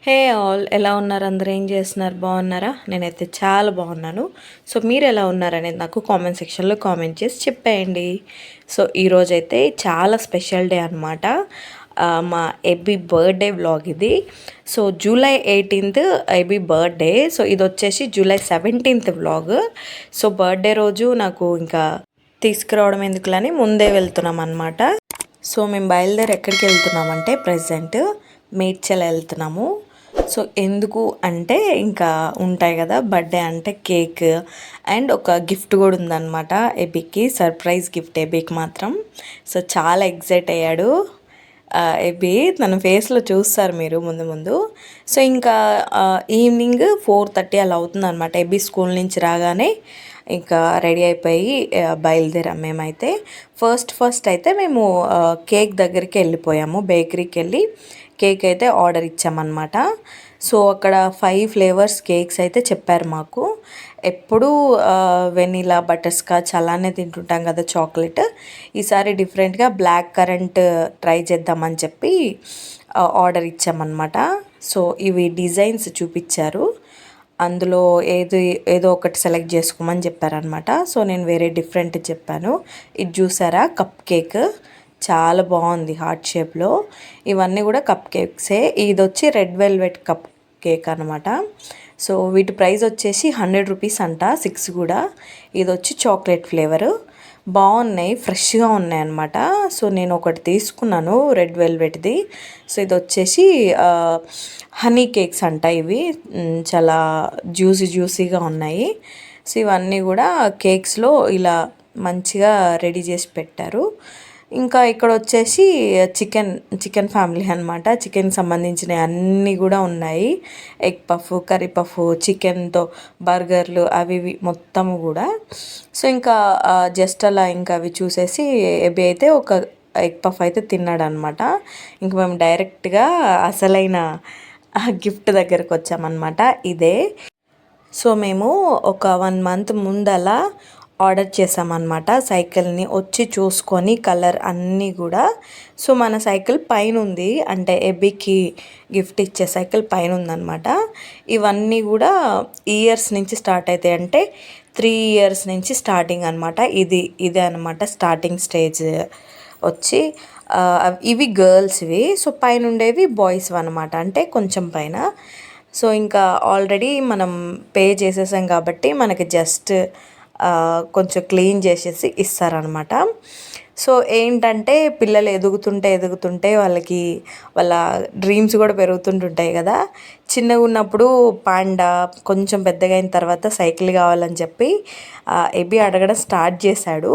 Hey all, ఎలా ఉన్నారు? అందరూ ఏం చేస్తున్నారు? బాగున్నారా? నేనైతే చాలా బాగున్నాను. సో మీరు ఎలా ఉన్నారనేది నాకు కామెంట్ సెక్షన్లో కామెంట్ చేసి చెప్పేయండి. సో ఈరోజైతే చాలా స్పెషల్ డే అనమాట. మా ఎబ్బీ బర్త్డే వ్లాగ్ ఇది. So July 18th Abby birthday. So ఇది వచ్చేసి July 17th vlog. So birthday రోజు నాకు ఇంకా తీసుకురావడం ఎందుకులని ముందే వెళ్తున్నాం అనమాట. సో మేము బయలుదేరి ఎక్కడికి వెళ్తున్నామంటే ప్రజెంట్ మేడ్చల్ వెళ్తున్నాము. సో ఎందుకు అంటే ఇంకా ఉంటాయి కదా, బర్త్డే అంటే కేక్ అండ్ ఒక గిఫ్ట్ కూడా ఉందన్నమాట ఎబీకి, సర్ప్రైజ్ గిఫ్ట్ ఎబీకి మాత్రం. సో చాలా ఎగ్జైట్ అయ్యాడు ఎబీ, తన ఫేస్లో చూస్తారు మీరు ముందు ముందు. సో ఇంకా ఈవినింగ్ 4:30 అలా అవుతుంది అనమాట. ఎబీ స్కూల్ నుంచి రాగానే ఇంకా రెడీ అయిపోయి బయలుదేరాం మేమైతే. ఫస్ట్ అయితే మేము కేక్ దగ్గరికి వెళ్ళిపోయాము, బేకరీకి వెళ్ళి కేక్ అయితే ఆర్డర్ ఇచ్చామన్నమాట. సో అక్కడ 5 ఫ్లేవర్స్ కేక్స్ అయితే చెప్పారు మాకు. ఎప్పుడూ వెనీలా, బటర్ స్కాచ్ అలానే తింటుంటాం కదా చాక్లెట్, ఈసారి డిఫరెంట్గా బ్లాక్ కరెంట్ ట్రై చేద్దామని చెప్పి ఆర్డర్ ఇచ్చామన్నమాట. సో ఇవి డిజైన్స్ చూపించారు, అందులో ఏదో ఒకటి సెలెక్ట్ చేసుకోమని చెప్పారనమాట. సో నేను వేరే డిఫరెంట్ చెప్పాను. ఇది చూసారా, కప్ కేక్ చాలా బాగుంది, హార్ట్ షేప్లో. ఇవన్నీ కూడా కప్ కేక్సే. ఇది వచ్చి రెడ్ వెల్వెట్ కప్ కేక్ అనమాట. సో వీటి ప్రైస్ వచ్చేసి 100 రూపీస్ అంట, 6 కూడా. ఇది వచ్చి చాక్లెట్ ఫ్లేవరు. బాగున్నాయి, ఫ్రెష్గా ఉన్నాయి అనమాట. సో నేను ఒకటి తీసుకున్నాను రెడ్ వెల్వెట్ది. సో ఇది వచ్చేసి హనీ కేక్స్ అంట. ఇవి చాలా జ్యూసీగా ఉన్నాయి. సో ఇవన్నీ కూడా కేక్స్లో ఇలా మంచిగా రెడీ చేసి పెట్టారు. ఇంకా ఇక్కడ వచ్చేసి చికెన్ ఫ్యామిలీ అనమాట. చికెన్ సంబంధించిన అన్నీ కూడా ఉన్నాయి. ఎగ్ పఫ్, కర్రీ పఫ్, చికెన్తో బర్గర్లు అవి ఇవి మొత్తము కూడా. సో ఇంకా జస్ట్ అలా ఇంకా అవి చూసేసి ఎబీ అయితే ఒక ఎగ్ పఫ్ అయితే తిన్నాడు అనమాట. ఇంక మేము డైరెక్ట్గా అసలైన గిఫ్ట్ దగ్గరకు వచ్చామన్నమాట. ఇదే. సో మేము ఒక 1 month ముందలా ఆర్డర్ చేసామన్నమాట సైకిల్ని. వచ్చి చూసుకొని కలర్ అన్నీ కూడా. సో మన సైకిల్ పైన ఉంది, అంటే ఎబీకి గిఫ్ట్ ఇచ్చే సైకిల్ పైన ఉందన్నమాట. ఇవన్నీ కూడా ఇయర్స్ నుంచి స్టార్ట్ అవుతాయి, అంటే 3 years నుంచి స్టార్టింగ్ అనమాట. ఇదే అనమాట స్టార్టింగ్ స్టేజ్ వచ్చి. ఇవి గర్ల్స్వి. సో పైన ఉండేవి బాయ్స్ అనమాట, అంటే కొంచెం పైన. సో ఇంకా ఆల్రెడీ మనం పే చేసేసాం కాబట్టి మనకి జస్ట్ కొంచెం క్లీన్ చేసేసి ఇస్తారనమాట. సో ఏంటంటే పిల్లలు ఎదుగుతుంటే వాళ్ళ డ్రీమ్స్ కూడా పెరుగుతుంటుంటాయి కదా. చిన్నగా ఉన్నప్పుడు పాండా, కొంచెం పెద్దగా అయిన తర్వాత సైకిల్ కావాలని చెప్పి ఎబీ అడగడం స్టార్ట్ చేశాడు.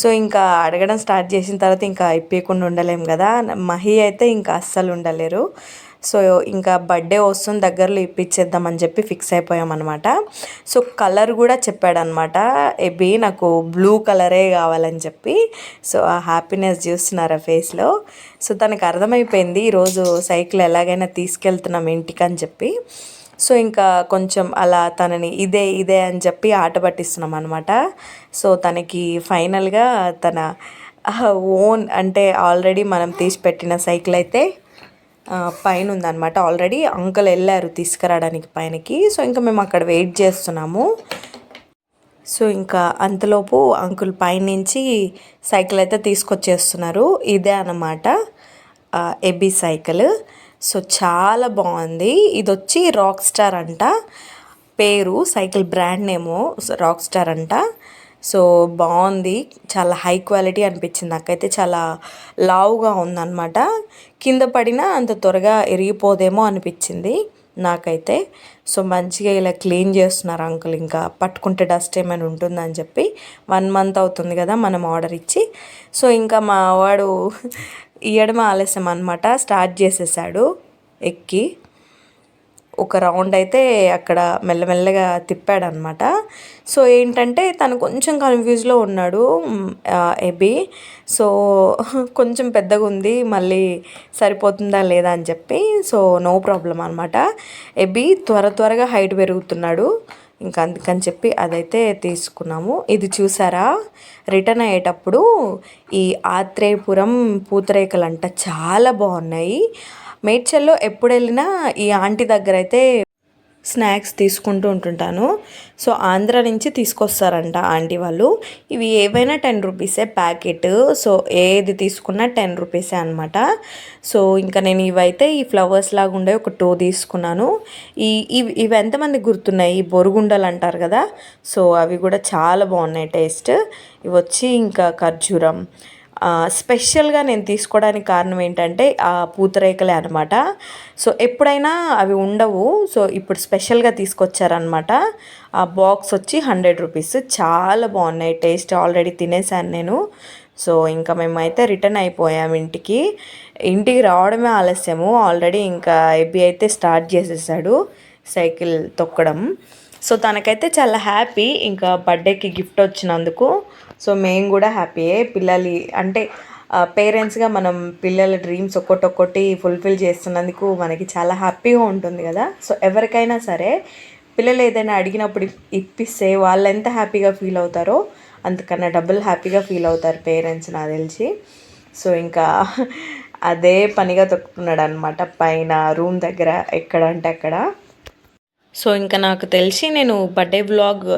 సో ఇంకా అడగడం స్టార్ట్ చేసిన తర్వాత ఇంకా ఇప్పకుండా ఉండలేము కదా. మహి అయితే ఇంకా అస్సలు ఉండలేరు. సో ఇంకా బర్త్డే వస్తుంది, దగ్గరలో ఇప్పించేద్దామని చెప్పి ఫిక్స్ అయిపోయామన్నమాట. సో కలర్ కూడా చెప్పాడనమాట ఎబీ, నాకు బ్లూ కలరే కావాలని చెప్పి. సో ఆ హ్యాపీనెస్ చూస్తున్నారు ఆ ఫేస్లో. సో తనకు అర్థమైపోయింది ఈరోజు సైకిల్ ఎలాగైనా తీసుకెళ్తున్నాం ఇంటికి అని చెప్పి. సో ఇంకా కొంచెం అలా తనని ఇదే అని చెప్పి ఆట పట్టిస్తున్నాం అనమాట. సో తనకి ఫైనల్గా తన ఓన్, అంటే ఆల్రెడీ మనం తీసి పెట్టిన సైకిల్ అయితే పైన ఉందన్నమాట. ఆల్రెడీ అంకుల్ వెళ్ళారు తీసుకురావడానికి పైనకి. సో ఇంకా మేము అక్కడ వెయిట్ చేస్తున్నాము. సో ఇంకా అంతలోపు అంకుల్ పైనుంచి సైకిల్ అయితే తీసుకొచ్చేస్తున్నారు. ఇదే అన్నమాట ఎబీ సైకిల్. సో చాలా బాగుంది. ఇది వచ్చి రాక్ స్టార్ అంట పేరు, సైకిల్ బ్రాండ్ నేమో రాక్ స్టార్ అంట. సో బాగుంది, చాలా హై క్వాలిటీ అనిపించింది నాకైతే. చాలా లావుగా ఉందన్నమాట. కింద పడినా అంత త్వరగా ఇరిగిపోదేమో అనిపించింది నాకైతే. సో మంచిగా ఇలా క్లీన్ చేస్తున్నారు అంకుల్, ఇంకా పట్టుకుంటే డస్ట్ ఏమైనా ఉంటుందని చెప్పి. 1 month అవుతుంది కదా మనం ఆర్డర్ ఇచ్చి. సో ఇంకా మా వాడు ఇయ్యడం ఆలస్యం అనమాట, స్టార్ట్ చేసేసాడు ఎక్కి. ఒక రౌండ్ అయితే అక్కడ మెల్లమెల్లగా తిప్పాడనమాట. సో ఏంటంటే తను కొంచెం కన్ఫ్యూజ్లో ఉన్నాడు ఎబీ. సో కొంచెం పెద్దగా ఉంది, మళ్ళీ సరిపోతుందా లేదా అని చెప్పి. సో నో ప్రాబ్లం అనమాట. ఎబీ త్వరగా హైట్ పెరుగుతున్నాడు, ఇంకా అందుకని చెప్పి అదైతే తీసుకున్నాము. ఇది చూసారా, రిటర్న్ అయ్యేటప్పుడు ఈ ఆత్రేయపురం పూతరేకలు అంట చాలా బాగున్నాయి. మేడ్చల్లో ఎప్పుడు వెళ్ళినా ఈ ఆంటీ దగ్గర అయితే స్నాక్స్ తీసుకుంటూ ఉంటుంటాను. సో ఆంధ్ర నుంచి తీసుకొస్తారంట ఆంటీ వాళ్ళు. ఇవి ఏవైనా 10 రూపీసే ప్యాకెట్. సో ఏది తీసుకున్నా 10 రూపీసే అనమాట. సో ఇంకా నేను ఇవైతే ఈ ఫ్లవర్స్ లాగా ఉండే ఒక 2 తీసుకున్నాను. ఇవి ఎంతమంది గుర్తున్నాయి, ఈ బొరుగుండలు అంటారు కదా, సో అవి కూడా చాలా బాగున్నాయి టేస్ట్. ఇవి వచ్చి ఇంకా ఖర్జూరం. స్పెషల్గా నేను తీసుకోవడానికి కారణం ఏంటంటే ఆ పూతరేకలే అనమాట. సో ఎప్పుడైనా అవి ఉండవు. సో ఇప్పుడు స్పెషల్గా తీసుకొచ్చారనమాట. ఆ బాక్స్ వచ్చి 100 రూపీస్. చాలా బాగున్నాయి టేస్ట్. ఆల్రెడీ తినేసాను నేను. సో ఇంకా మేమైతే రిటర్న్ అయిపోయాము ఇంటికి. ఇంటికి రావడమే ఆలస్యము. ఆల్రెడీ ఇంకా ఎబి అయితే స్టార్ట్ చేసేసాడు సైకిల్ తొక్కడం. సో తనకైతే చాలా హ్యాపీ ఇంకా బర్త్డేకి గిఫ్ట్ వచ్చినందుకు. సో మేము కూడా హ్యాపీయే. పిల్లలు అంటే పేరెంట్స్గా మనం పిల్లల డ్రీమ్స్ ఒక్కొక్కటి ఫుల్ఫిల్ చేస్తున్నందుకు మనకి చాలా హ్యాపీగా ఉంటుంది కదా. సో ఎవరికైనా సరే పిల్లలు ఏదైనా అడిగినప్పుడు ఇప్పిస్తే వాళ్ళు ఎంత హ్యాపీగా ఫీల్ అవుతారో అంతకన్నా డబుల్ హ్యాపీగా ఫీల్ అవుతారు పేరెంట్స్ నాకు తెలిసి. సో ఇంకా అదే పనిగా తొక్కుతున్నాడు అనమాట పైన రూమ్ దగ్గర ఎక్కడ అంటే అక్కడ. సో ఇంకా నాకు తెలిసి నేను బర్త్డే వ్లాగ్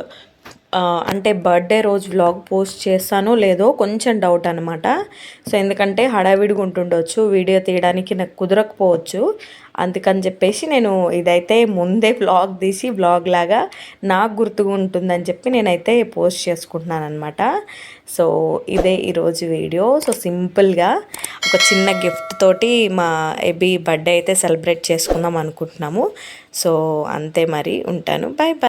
అంటే బర్త్డే రోజు వ్లాగ్ పోస్ట్ చేస్తానో లేదో కొంచెం డౌట్ అనమాట. సో ఎందుకంటే హడావిడిగా ఉంటుండొచ్చు, వీడియో తీయడానికి నాకు కుదరకపోవచ్చు. అందుకని చెప్పేసి నేను ఇదైతే ముందే వ్లాగ్ తీసి వ్లాగ్ లాగా నాకు గుర్తుగా ఉంటుందని చెప్పి నేనైతే పోస్ట్ చేసుకుంటున్నాను అనమాట. సో ఇదే ఈరోజు వీడియో. సో సింపుల్గా ఒక చిన్న గిఫ్ట్ తోటి మా ఎబీ బర్త్డే అయితే సెలబ్రేట్ చేసుకుందాం అనుకుంటున్నాము. సో అంతే మరి, ఉంటాను. Bye bye.